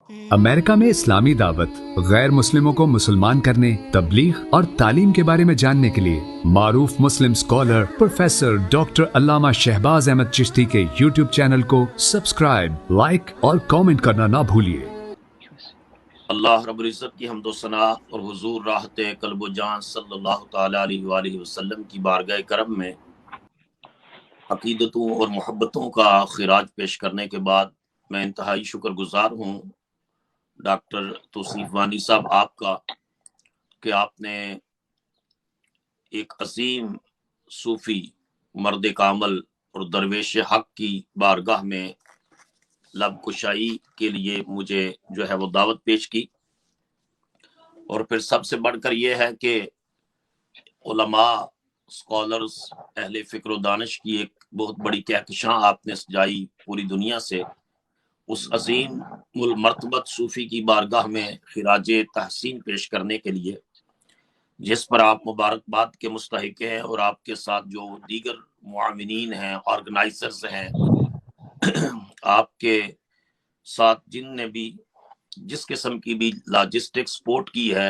America में इस्लामी दावत, गैर मुस्लिमों को मुसलमान करने, तबलीग और तालीम के बारे में जानने के लिए मारूफ मुस्लिम स्कॉलर प्रोफेसर डॉक्टर अल्लामा शहबाज अहमद चिश्ती के यूट्यूब चैनल को सब्सक्राइब, लाइक और कमेंट करना ना भूलिए। अल्लाह रब्बुल इज़्ज़त की हम्दो सना और हुजूर राहत क़ल्ब जान सल्लल्लाहु तआला अलैहि वसल्लम की बारगाह करम में अकीदतों और मोहब्बतों का खिराज पेश करने के बाद मैं इंतहाई शुक्रगुजार हूँ डॉक्टर तौसीफ वानी साहब आपका कि आपने एक अजीम सूफ़ी मर्द कामल और दरवेश हक की बारगाह में लब कुशाई के लिए मुझे जो है वो दावत पेश की। और फिर सबसे बढ़कर यह है कि उलमा, स्कॉलर्स, अहले फ़िक्र व दानिश की एक बहुत बड़ी कहकशां आपने सजाई पूरी दुनिया से। उस अजीम उल मर्तबत सूफ़ी की बारगाह में खिराज तहसीन पेश करने के लिए, जिस पर आप मुबारकबाद के मुस्तहिक हैं और आपके साथ जो दीगर मुआविनीन हैं, ऑर्गेनाइजर्स हैं, आपके साथ जिनने भी जिस किस्म की भी लॉजिस्टिक सपोर्ट की है,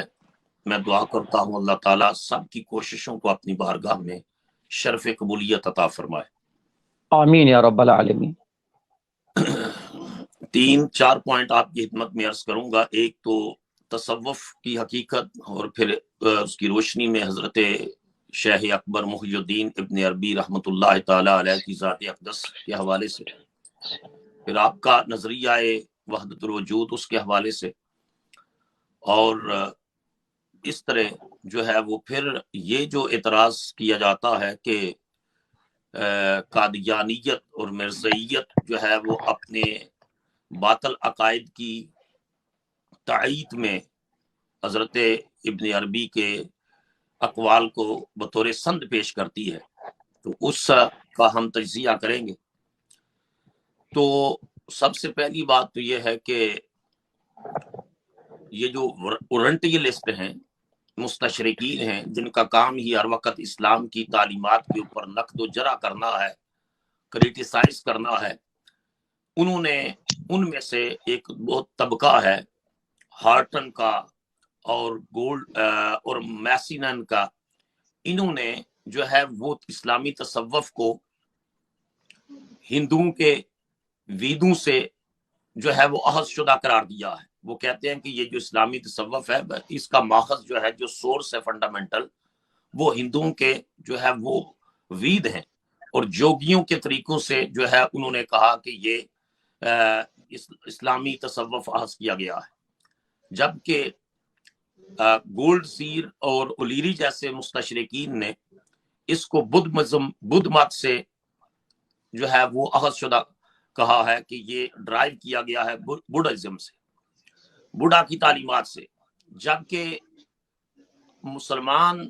मैं दुआ करता हूँ अल्लाह ताला सब की कोशिशों को अपनी बारगाह में शर्फ कबूलियत अता फरमाए। आमीन या रब्बल आलमीन। 3-4 पॉइंट आपकी खिदमत में अर्ज करूंगा। एक तो तसव्वुफ की हकीकत और फिर उसकी रोशनी में हजरत शेख अकबर मुहियुद्दीन इब्न अरबी रहमतुल्लाह ताला अलैह की ज़ात अक़दस के हवाले से, फिर आपका नजरिया वहदतुल वजूद उसके हवाले से, और इस तरह जो है वो फिर ये जो एतराज किया जाता है कि कादियानियत और मिर्ज़इयत जो है वो अपने बातल अकायद की तायीद में हजरत इब्न अरबी के अकवाल को बतौर संद पेश करती है, तो उस का हम तज्ज़िया करेंगे। तो सबसे पहली बात तो ये है कि ये जो ओरिएंटलिस्ट हैं, मुस्तशरिकीन हैं, जिनका काम ही हर वक्त इस्लाम की तालीमात के ऊपर नक़्द व जरा करना है, क्रिटिसाइज करना है, उन्होंने उनमें से एक बहुत तबका है हार्टन का और गोल्ड और मैसिनन का, इन्होंने जो है वो इस्लामी तसव्वुफ को हिंदुओं के वेदों से जो है वो अहद शुदा करार दिया है। वो कहते हैं कि ये जो इस्लामी तसव्वुफ है, इसका माखज़ जो है, जो सोर्स है फंडामेंटल, वो हिंदुओं के जो है वो वेद हैं, और जोगियों के तरीकों से जो है उन्होंने कहा कि ये इस्लामी तसव्वुफ अहद किया गया है। जबकि गोल्ड सीर और ओलीरी जैसे मुस्तशरिकीन ने इसको बुद्ध मत से जो है वो अहद शुदा कहा है कि ये ड्राइव किया गया है बुद्धिज्म से, बुद्धा की तालीमात से। जबकि मुसलमान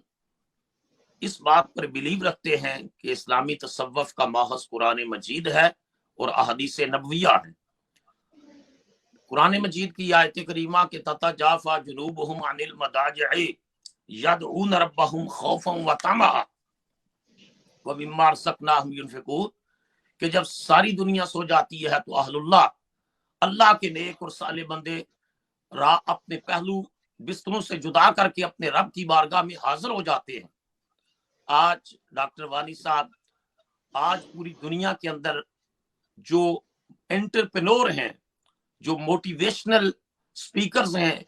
इस बात पर बिलीव रखते हैं कि इस्लामी तसव्वुफ का माखज़ कुरान मजीद है और अहादीस नबविया है। कुरान मजीद की आयत करीमा के तताजाफा जुनूबहुम अनिल मदाजि'i यदऊन रब्बहुम खौफन व तमअ व मिम्मा रज़क़नाहुम युनफ़िक़ून, कि जब सारी दुनिया सो जाती है तो अहलुल्लाह, अल्लाह के नेक और साले बंदे अपने पहलू बिस्तरों से जुदा करके अपने रब की बारगाह में हाजिर हो जाते हैं। आज डॉक्टर वानी साहब, आज पूरी दुनिया के अंदर जो एंटरप्रेन्योर हैं, जो मोटिवेशनल स्पीकर्स हैं,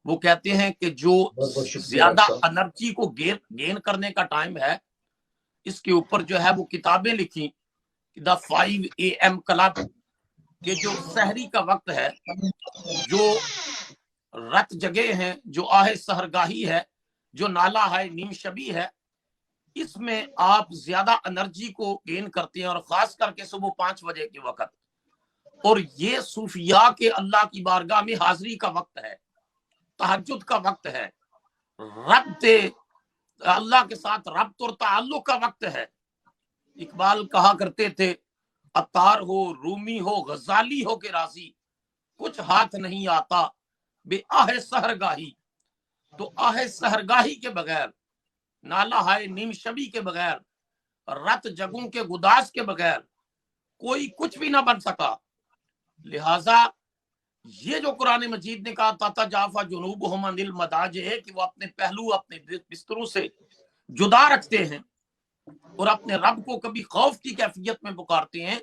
वो कहते हैं कि जो ज्यादा एनर्जी को गेन करने का टाइम है, इसके ऊपर जो है वो किताबें लिखी, द 5 AM क्लब के जो सहरी का वक्त है, जो रत जगह है, जो आहे सहरगाही है, जो नाला है नीम शबी है, इसमें आप ज्यादा एनर्जी को गेन करते हैं, और खास करके सुबह 5 बजे के वक्त। और ये सूफिया के अल्लाह की बारगाह में हाजिरी का वक्त है, तहज्जुद का वक्त है, अल्लाह के साथ रब्त और ताल्लुक का वक्त है। इकबाल कहा करते थे, अतार हो, रूमी हो, गजाली हो के राजी, कुछ हाथ नहीं आता बे आहे सहरगाही। तो आहे सहरगाही के बगैर, नाला हाय नीम शबी के बगैर, रत जगों के गुदास के बगैर कोई कुछ भी ना बन सका। लिहाजा یہ جو قرآن مجید نے کہا تتجافا جنوبہم عن المضاجع کہ وہ اپنے پہلو اپنے بستروں سے جدا رکھتے ہیں اور اپنے رب کو کبھی خوف کی کیفیت میں پکارتے ہیں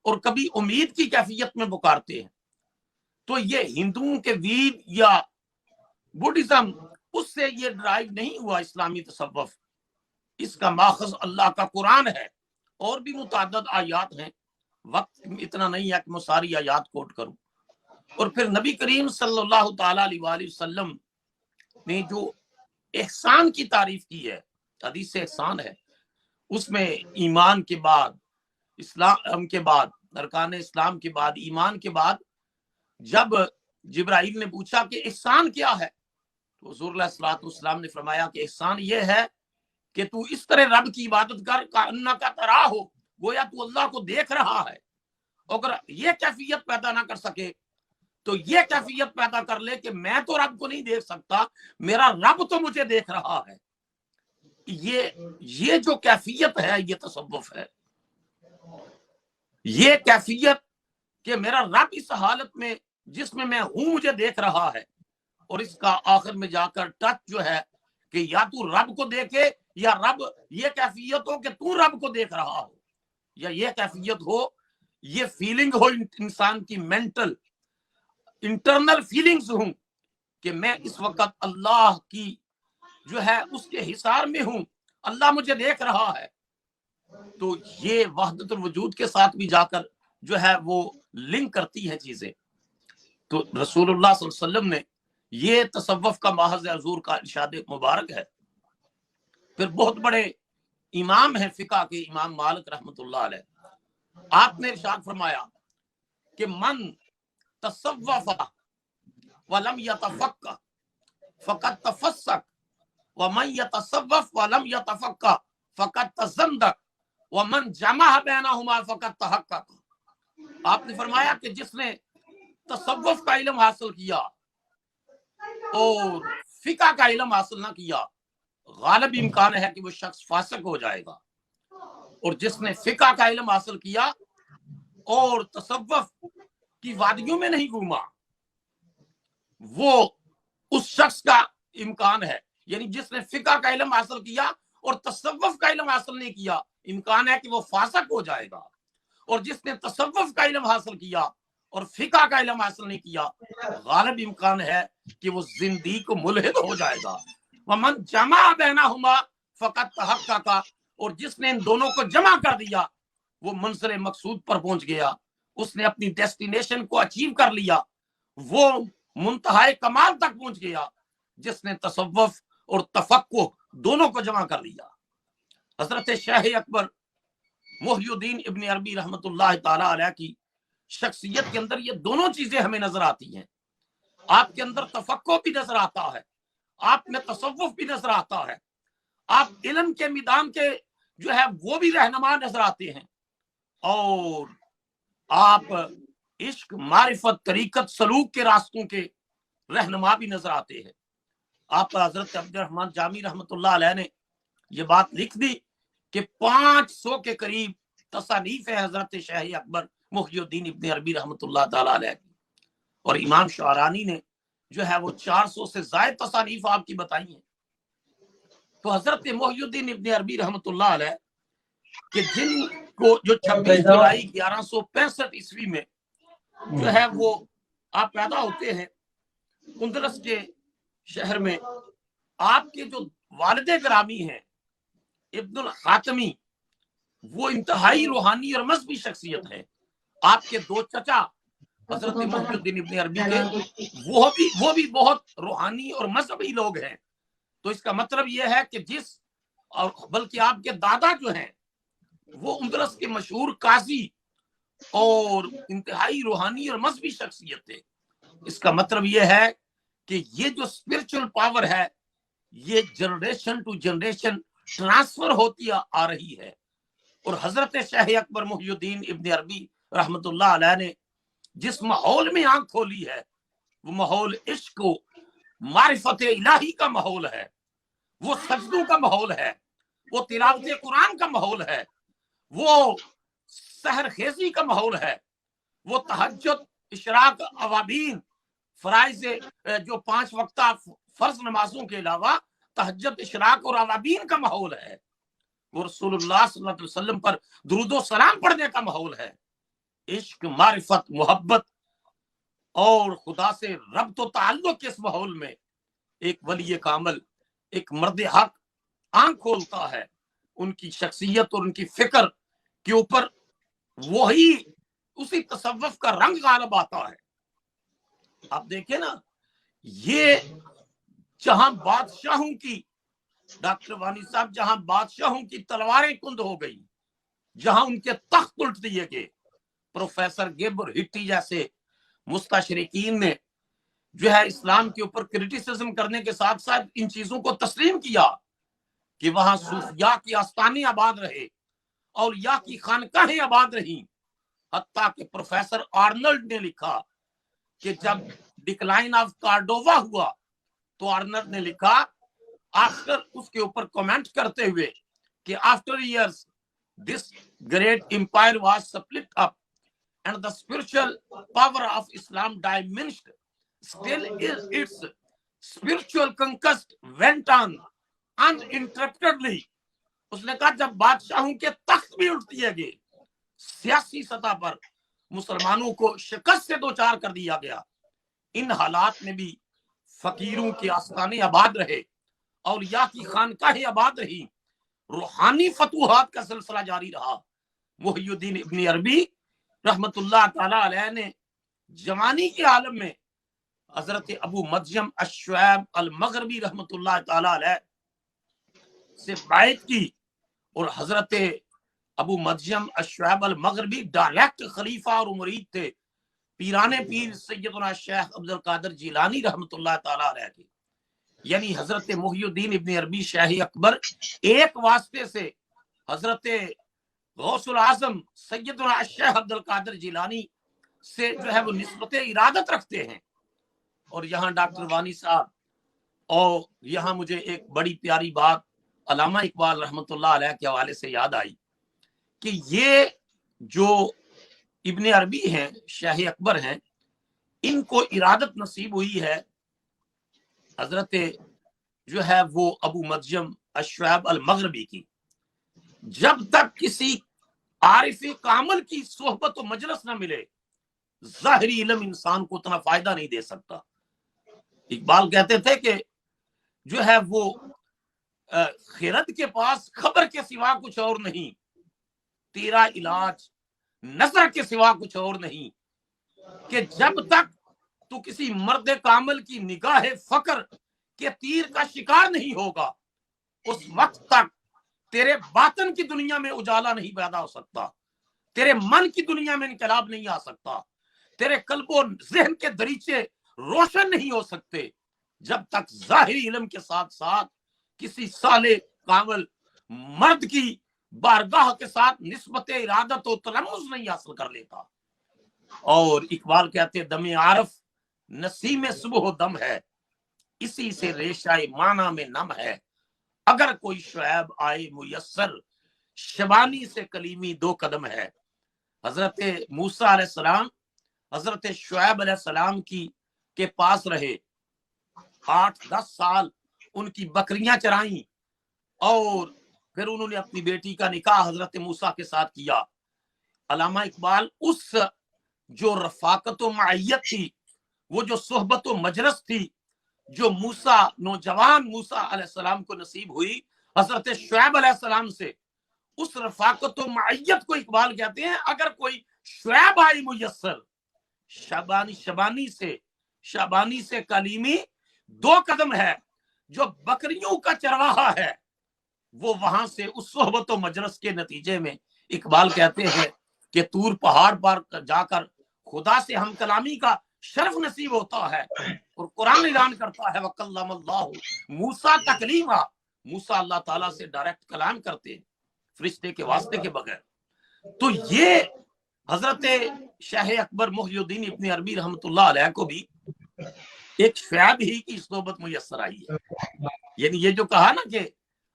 اور کبھی امید کی کیفیت میں پکارتے ہیں، تو یہ ہندوؤں کے وید یا بدھزم اس سے یہ ڈرائیو نہیں ہوا اسلامی تصوف، اس کا ماخذ اللہ کا قرآن ہے، اور بھی متعدد آیات ہیں، وقت اتنا نہیں ہے کہ میں ساری آیات کوٹ کروں۔ اور پھر نبی کریم صلی اللہ تعالی علیہ وآلہ وسلم نے جو احسان کی تعریف کی ہے، حدیث احسان ہے، اس میں ایمان کے بعد، اسلام کے بعد، ارکان اسلام کے بعد، ایمان کے بعد جب جبرائیل نے پوچھا کہ احسان کیا ہے، تو حضور علیہ الصلوۃ والسلام نے فرمایا کہ احسان یہ ہے کہ تو اس طرح رب کی عبادت کر کأنک تراہ ہو، گویا تو اللہ کو دیکھ رہا ہے۔ اگر یہ کیفیت پیدا نہ کر سکے تو یہ کیفیت پیدا کر لے کہ میں تو رب کو نہیں دیکھ سکتا، میرا رب تو مجھے دیکھ رہا ہے۔ یہ جو کیفیت ہے یہ تصوف ہے، یہ کیفیت کہ میرا رب اس حالت میں جس میں ہوں مجھے دیکھ رہا ہے، اور اس کا آخر میں جا کر ٹچ جو ہے کہ یا تو رب کو دیکھے، یا رب یہ کیفیت ہو کہ تو رب کو دیکھ رہا ہو، یا یہ کیفیت ہو، یہ فیلنگ ہو انسان کی مینٹل انٹرنل فیلنگز ہوں کہ میں اس وقت اللہ کی جو ہے اس کے حصار میں ہوں، اللہ مجھے دیکھ رہا ہے، تو یہ وحدت الوجود کے ساتھ بھی جا کر جو ہے وہ لنک کرتی ہے چیزیں۔ تو رسول اللہ صلی اللہ علیہ وسلم نے یہ تصوف کا ماخذ حضور کا ارشاد مبارک ہے۔ پھر بہت بڑے امام ہیں فقہ کے، امام مالک رحمۃ اللہ علیہ، آپ نے ارشاد فرمایا کہ من تصوف ولم يتفقه فقد تفسق، ومن يتصوف ولم يتفقه فقد تزندق، ومن جمع بینہما فقد تحقق۔ آپ نے فرمایا کہ جس نے تصوف کا علم حاصل کیا اور فقہ کا علم حاصل نہ کیا، غالب امکان ہے کہ وہ شخص فاسق ہو جائے گا، اور جس نے فقہ کا علم حاصل کیا اور تصوف کی وادیوں میں نہیں گھوما، وہ اس شخص کا امکان ہے، یعنی جس نے فقہ کا علم حاصل کیا اور تصوف کا علم حاصل نہیں کیا، امکان ہے کہ وہ فاسق ہو جائے گا، اور جس نے تصوف کا علم حاصل کیا اور فقہ کا علم حاصل نہیں کیا، غالب امکان ہے کہ وہ زندیق ملحد ہو جائے گا۔ ومن جمع بینہما فقد تحقق، اور جس نے ان دونوں کو جمع کر دیا وہ منزل مقصود پر پہنچ گیا، اس نے اپنی ڈیسٹینیشن کو اچیو کر لیا، وہ منتہائے کمال تک پہنچ گیا جس نے تصوف اور تفقہ دونوں کو جمع کر لیا۔ حضرت شیخ اکبر محی الدین ابن عربی رحمۃ اللہ تعالی علیہ کی شخصیت کے اندر یہ دونوں چیزیں ہمیں نظر آتی ہیں۔ آپ کے اندر تفقہ بھی نظر آتا ہے، آپ میں تصوف بھی نظر آتا ہے، آپ علم کے میدان کے جو ہے وہ بھی رہنما نظر آتے ہیں، اور آپ عشق، معرفت، طریقت، سلوک کے راستوں کے رہنما بھی نظر آتے ہیں۔ آپ حضرت عبد الرحمن جامی رحمۃ اللہ علیہ نے یہ بات لکھ دی کہ 500 کے قریب تصانیف ہے حضرت شیخ اکبر محی الدین ابن عربی رحمۃ اللہ تعالی علیہ کی، اور امام شعرانی نے جو ہے وہ 400 سے زائد تصانیف آپ کی بتائی ہیں۔ تو حضرت محی الدین ابن عربی رحمۃ اللہ علیہ کہ جن کو جو 26 جولائی 1165 عیسوی میں جو ہے وہ آپ پیدا ہوتے ہیں اندلس کے شہر میں، آپ کے جو والد گرامی ہیں ابن الخاتمی، وہ انتہائی روحانی اور مذہبی شخصیت ہے۔ آپ کے 2 چچا حضرت محی الدین ابن عربی کے وہ بھی بہت روحانی اور مذہبی لوگ ہیں۔ تو اس کا مطلب یہ ہے کہ بلکہ آپ کے دادا جو ہیں وہ اندلس کے مشہور قاضی اور انتہائی روحانی اور مذہبی شخصیت تھے۔ اس کا مطلب یہ ہے کہ یہ جو اسپرچل پاور ہے یہ جنریشن ٹو جنریشن ٹرانسفر ہوتی آ رہی ہے، اور حضرت شیخ اکبر محی الدین ابن عربی رحمۃ اللہ علیہ نے جس ماحول میں آنکھ کھولی ہے وہ ماحول عشق و معرفت الہی کا ماحول ہے، وہ سجدوں کا ماحول ہے، وہ تلاوت قرآن کا ماحول ہے، وہ سحر خیزی کا ماحول ہے، وہ تہجد इशराक अवाबीन, फराइज जो 5 वक्ता फर्ज नमाजों के अलावा तहज्जुद, इशराक और अवाबीन का माहौल है। वो रसूलुल्लाह सल्लल्लाहु अलैहि वसल्लम पर दुरूदो सलाम पढ़ने का माहौल है। इश्क, मारिफत, मोहब्बत और खुदा से रब्त व ताल्लुक के इस माहौल में एक वली कामिल, एक मर्द हक आंख खोलता है, उनकी शख्सियत और उनकी फिक्र के ऊपर वही उसी तसव्वुफ का रंग गालिब आता है। आप देखें ना, ये जहां बादशाहों की, डॉक्टर वानी साहब, जहां बादशाहों की तलवारें कुंद हो गई, जहां उनके तख्त उल्ट दिए गए, प्रोफेसर गिब्बर हिट्टी जैसे मुस्तशरिकीन ने जो है इस्लाम के ऊपर क्रिटिसिज्म करने के साथ साथ इन चीजों को तस्लीम किया कि वहां सूफिया की आस्थानें आबाद रहे, औलिया की खानकाहें आबाद रही। हत्ता कि प्रोफेसर आर्नल्ड ने लिखा कि जब डिक्लाइन ऑफ कार्डोवा हुआ तो आर्नल्ड ने लिखा आफ्टर, उसके ऊपर कमेंट करते हुए कि after years this great empire was split up and the spiritual power of Islam diminished, still its spiritual conquest went on uninterruptedly. उसने कहा जब बादशाहों के तख्त भी उल्ट दिए गए, सियासी सतह पर मुसलमानों को शिकस्त से दो चार कर दिया गया, इन हालात में भी फकीरों के आस्थाने आबाद रहे, औलिया की खानकाहें आबाद रही, रूहानी फतूहात का सिलसिला जारी रहा। मुहियुद्दीन इब्न अरबी रहमतुल्लाह ताला अलैह ने जवानी के आलम में हजरत अबू मजयम अश्शुऐब अल मगरबी रहमतुल्लाह ताला अलैह से बायत की, और हजरत अबू मजयम अश्शुऐब अल मगरबी डायरेक्ट खलीफा और मुरीद थे पीराने पीर सैयदना शेख अब्दुल कादिर जिलानी रहमतुल्लाह ताला अलैह के। यानी हजरत मुहियुद्दीन इब्न अरबी शाही अकबर एक वास्ते से हजरत गौसुल आजम सैयदना शेख अब्दुल कादिर जिलानी से जो है वो निस्बत इरादत रखते हैं। और यहाँ डॉक्टर वानी साहब, और यहाँ मुझे एक बड़ी प्यारी बात अल्लामा इकबाल रहमतुल्लाह अलैह के हवाले से याद आई कि ये जो इब्न अरबी हैं, शाही अकबर हैं, इनको इरादत नसीब हुई है हजरत जो है वो अबू मजयम अश्शुऐब अल मगरबी की। जब तक किसी आरिफ कामिल की सोहबत और मजलिस न मिले, ज़ाहिरी इल्म इंसान को उतना फायदा नहीं दे सकता। इकबाल कहते थे कि जो है वो खिरद के पास खबर के सिवा कुछ और नहीं, तेरा इलाज नजर के सिवा कुछ और नहीं, कि जब तक तू किसी मर्द कामिल की निगाह फकर के तीर का शिकार नहीं होगा, उस वक्त तक तेरे बातन की दुनिया में उजाला नहीं पैदा हो सकता, तेरे मन की दुनिया में इनकलाब नहीं आ सकता, तेरे कल्बो ज़हन के दरीचे रोशन नहीं हो सकते, जब तक ज़ाहिरी इल्म के साथ साथ किसी साले कामिल मर्द की बारगाह के साथ निस्बत इरादत और तलम्मुज़ नहीं हासिल कर लेता। और इकबाल कहते दमे आरफ नसीम सुबह दम है, इसी से रेशाए माना में नम है, अगर कोई शुएब आए मुयस्सर, शबानी से कलीमी 2 कदम है। हजरत मूसा अलैहिस्सलाम हजरत शुएब अलैहिस्सलाम की के पास रहे, 8-10 साल उनकी बकरियां चराई, और फिर उन्होंने अपनी बेटी का निकाह हजरत मूसा के साथ किया। अल्लामा इकबाल उस जो रफाकत व मअय्यत थी, वो जो सोहबत व मजलिस थी, जो मूसा नौजवान मूसा अलैहिस्सलाम को नसीब हुई हजरत शुएब अलैहिस्सलाम से, उस रफाकत व मअय्यत को इकबाल कहते हैं अगर कोई शुएब आई मुयस्सर, शबानी से कलीमी 2 कदम है, जो बकरियों का चरवाहा है, वो वहां से उस सोहबत व मजलिस के नतीजे में इकबाल कहते हैं कि तूर पहाड़ पर जाकर खुदा से हम कलामी का शर्फ नसीब होता है, और कुरान ऐलान करता है वकल्लमल्लाहु मूसा तकलीमा, मूसा अल्लाह ताला से डायरेक्ट कलाम करते हैं, फरिश्ते के वास्ते के बगैर। तो ये हजरत शाह अकबर मुहियुद्दीन इब्न अरबी रहमतुल्लाह अलैह को भी एक शुएब ही की सोबत मुयस्सर आई है। यानी ये जो कहा ना कि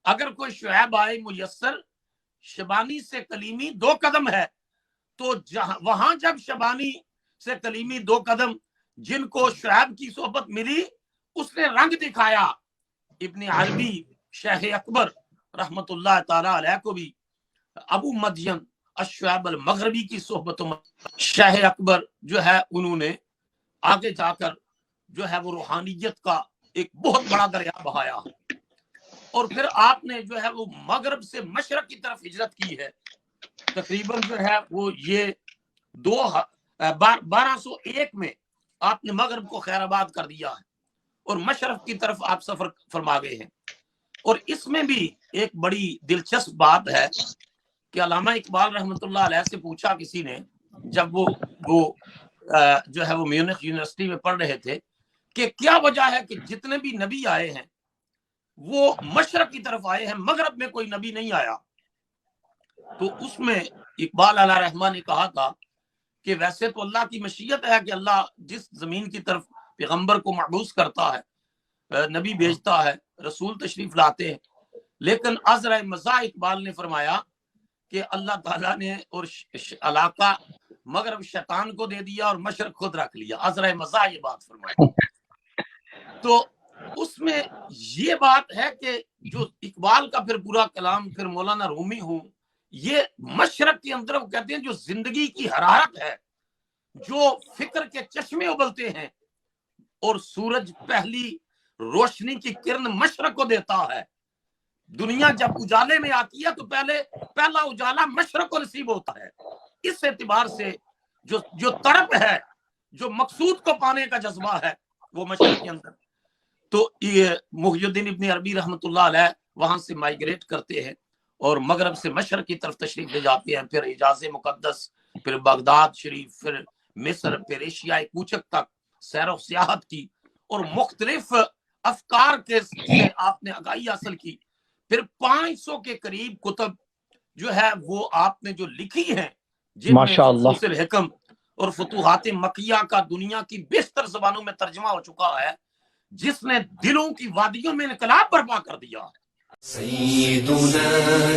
अगर कोई शुएब आए मुयस्सर, शबानी से कलीमी 2 कदम है, तो वहां जब शबानी سے کلیمی 2 قدم جن کو شعیب کی صحبت ملی اس نے رنگ دکھایا. ابن عربی شیخ اکبر رحمت اللہ تعالی علیہ کو بھی ابو مدین الشعیب المغربی کی صحبتوں میں شیخ اکبر جو ہے انہوں نے آگے جا کر جو ہے وہ روحانیت کا ایک بہت بڑا دریا بہایا. اور پھر آپ نے جو ہے وہ مغرب سے مشرق کی طرف ہجرت کی ہے. تقریباً جو ہے وہ یہ 1201 میں آپ نے مغرب کو خیر آباد کر دیا ہے اور مشرق کی طرف آپ سفر فرما گئے ہیں. اور اس میں بھی ایک بڑی دلچسپ بات ہے کہ علامہ اقبال رحمۃ اللہ علیہ سے پوچھا کسی نے جب وہ جو ہے وہ میونخ یونیورسٹی میں پڑھ رہے تھے کہ کیا وجہ ہے کہ جتنے بھی نبی آئے ہیں وہ مشرق کی طرف آئے ہیں، مغرب میں کوئی نبی نہیں آیا. تو اس میں اقبال علیہ رحمہ نے کہا تھا کہ ویسے تو اللہ کی مشیت ہے کہ اللہ جس زمین کی طرف پیغمبر کو مبعوث کرتا ہے، نبی بھیجتا ہے، رسول تشریف لاتے ہیں، لیکن عذرا مزاح اقبال نے فرمایا کہ اللہ تعالیٰ نے اور علاقہ مغرب شیطان کو دے دیا اور مشرق خود رکھ لیا. عذرا مزاح یہ بات فرمائی. تو اس میں یہ بات ہے کہ جو اقبال کا پھر پورا کلام پھر مولانا رومی ہوں یہ مشرق کے اندر وہ کہتے ہیں جو زندگی کی حرارت ہے، جو فکر کے چشمے ابلتے ہیں، اور سورج پہلی روشنی کی کرن مشرق کو دیتا ہے. دنیا جب اجالے میں آتی ہے تو پہلا اجالا مشرق کو نصیب ہوتا ہے. اس اعتبار سے جو طرف ہے، جو مقصود کو پانے کا جذبہ ہے وہ مشرق کے اندر. تو یہ محی الدین ابن عربی رحمۃ اللہ علیہ وہاں سے مائیگریٹ کرتے ہیں اور مغرب سے مشرق کی طرف تشریف لے جاتے ہیں، پھر حجاز مقدس، پھر بغداد شریف، پھر مصر، پھر ایشیائی کوچک تک سیر و سیاحت کی اور مختلف افکار کے سے آپ نے آگاہی حاصل کی. پھر 500 کے قریب کتب جو ہے وہ آپ نے جو لکھی ہیں جن میں فصوص الحکم اور فتوحات مکیہ کا دنیا کی بیشتر زبانوں میں ترجمہ ہو چکا ہے، جس نے دلوں کی وادیوں میں انقلاب برپا کر دیا ہے. سیدنا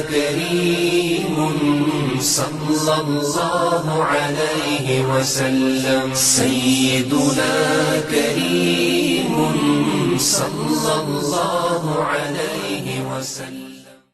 کریم صلی اللہ علیہ وسلم، سیدنا کریم صلی اللہ علیہ وسلم.